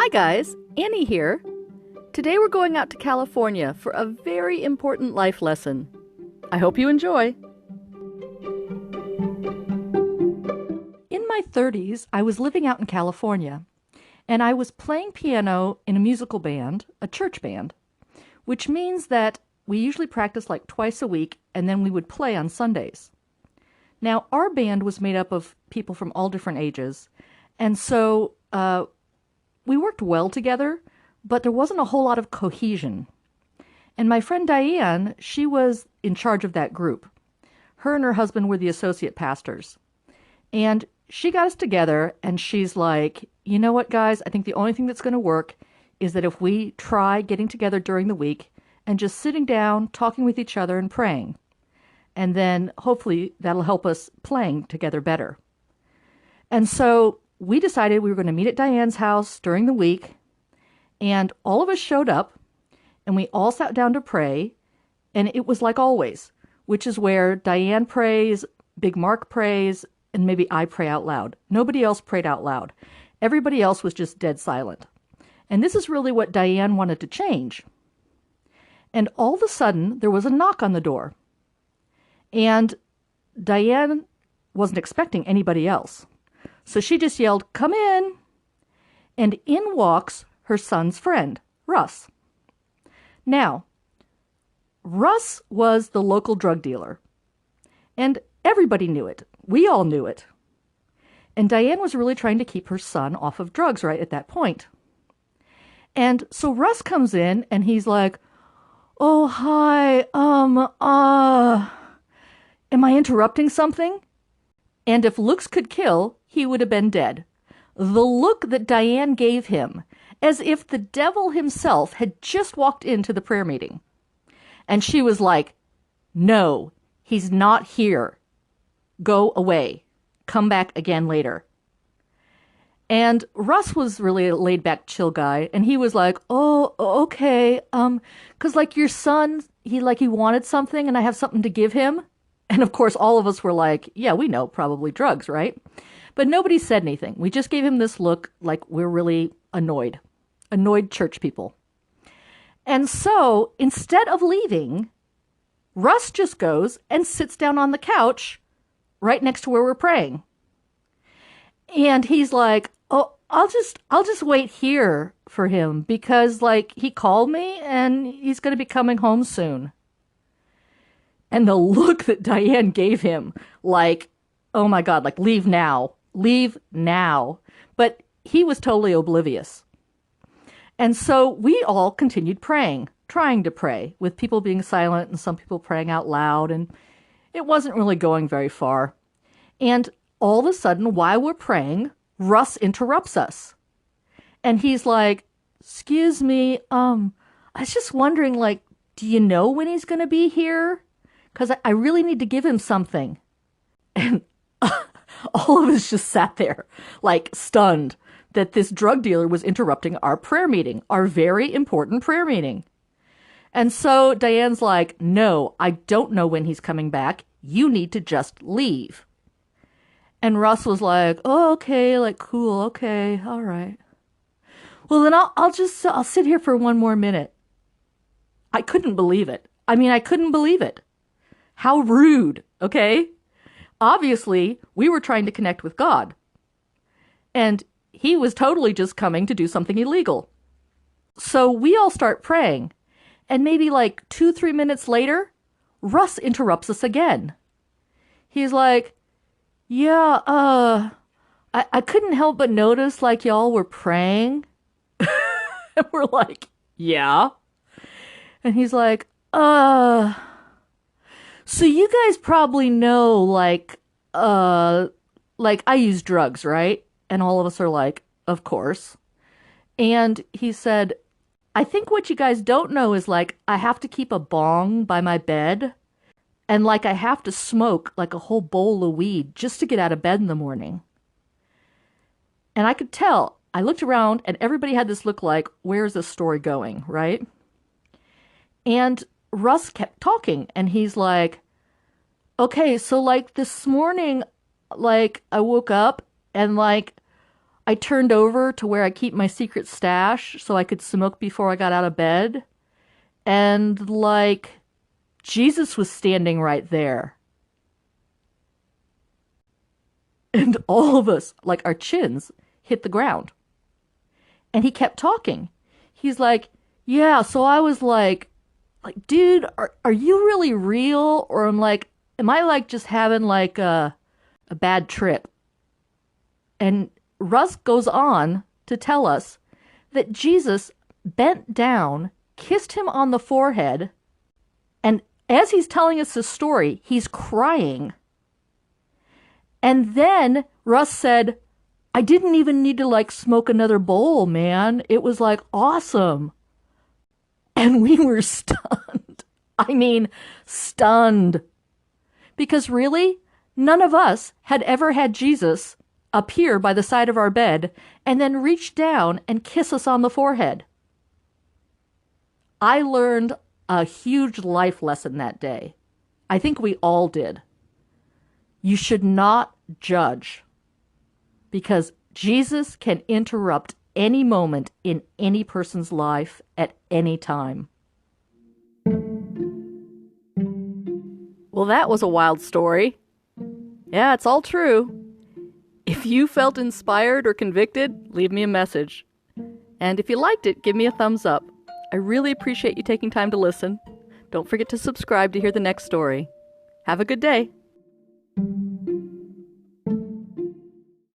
Hi guys, Annie here. Today we're going out to California for a very important life lesson. I hope you enjoy. In my 30s, I was living out in California, and I was playing piano in a musical band, a church band, which means that we usually practice like twice a week, and then we would play on Sundays. Now, our band was made up of people from all different ages, and so we worked well together, but there wasn't a whole lot of cohesion. And my friend Diane, she was in charge of that group. Her and her husband were the associate pastors. And she got us together, and she's like, you know what, guys? I think the only thing that's going to work is that if we try getting together during the week and just sitting down, talking with each other and praying. And then hopefully that'll help us playing together better. And so we decided we were going to meet at Diane's house during the week, and all of us showed up, and we all sat down to pray, and it was like always, which is where Diane prays, Big Mark prays, and maybe I pray out loud. Nobody else prayed out loud. Everybody else was just dead silent. And this is really what Diane wanted to change. And all of a sudden, there was a knock on the door. And Diane wasn't expecting anybody else. So she just yelled, "Come in!" And in walks her son's friend, Russ. Now, Russ was the local drug dealer. And everybody knew it. We all knew it. And Diane was really trying to keep her son off of drugs right at that point. And so Russ comes in and he's like, "Oh, hi, am I interrupting something?" And if looks could kill, he would have been dead. The look that Diane gave him, as if the devil himself had just walked into the prayer meeting. And she was like, "No, he's not here. Go away. Come back again later." And Russ was really a laid-back, chill guy, and he was like, "Oh, okay, 'cause like your son, he wanted something, and I have something to give him." And of course, all of us were like, "Yeah, we know, probably drugs, right?" But nobody said anything. We just gave him this look like we're really annoyed church people. And so instead of leaving, Russ just goes and sits down on the couch right next to where we're praying. And he's like, "Oh, I'll just wait here for him because like he called me and he's going to be coming home soon." And the look that Diane gave him, like, oh my God, like, leave now. Leave now. But he was totally oblivious. And so we all continued praying, trying to pray, with people being silent and some people praying out loud. And it wasn't really going very far. And all of a sudden, while we're praying, Russ interrupts us. And he's like, "Excuse me, I was just wondering, like, do you know when he's going to be here? Because I really need to give him something." And all of us just sat there, like stunned that this drug dealer was interrupting our prayer meeting, our very important prayer meeting. And so Diane's like, "No, I don't know when he's coming back. You need to just leave." And Russ was like, "Oh, okay, like, cool, okay, all right. Well, then I'll sit here for one more minute." I couldn't believe it. I couldn't believe it. How rude, okay? Obviously, we were trying to connect with God. And he was totally just coming to do something illegal. So we all start praying. And maybe like 2-3 minutes later, Russ interrupts us again. He's like, "Yeah, I couldn't help but notice like y'all were praying." And we're like, "Yeah." And he's like, "So you guys probably know, like I use drugs, right?" And all of us are like, "Of course." And he said, "I think what you guys don't know is, like, I have to keep a bong by my bed. And, like, I have to smoke, like, a whole bowl of weed just to get out of bed in the morning." And I could tell. I looked around, and everybody had this look like, where's this story going, right? And Russ kept talking, and he's like, "Okay, so like this morning, like I woke up and like I turned over to where I keep my secret stash so I could smoke before I got out of bed. And, like, Jesus was standing right there. And all of us, like, our chins hit the ground. And he kept talking. He's like, yeah, so I was like, dude, are you really real? Or am I like just having like a bad trip? And Russ goes on to tell us that Jesus bent down, kissed him on the forehead, and as he's telling us this story, he's crying. And then Russ said, I didn't even need to like smoke another bowl, man. It was like awesome. And we were stunned. I mean, stunned. Because really, none of us had ever had Jesus appear by the side of our bed and then reach down and kiss us on the forehead. I learned a huge life lesson that day. I think we all did. You should not judge, because Jesus can interrupt any moment in any person's life at any time. Well, that was a wild story. Yeah, it's all true. If you felt inspired or convicted, leave me a message. And if you liked it, give me a thumbs up. I really appreciate you taking time to listen. Don't forget to subscribe to hear the next story. Have a good day.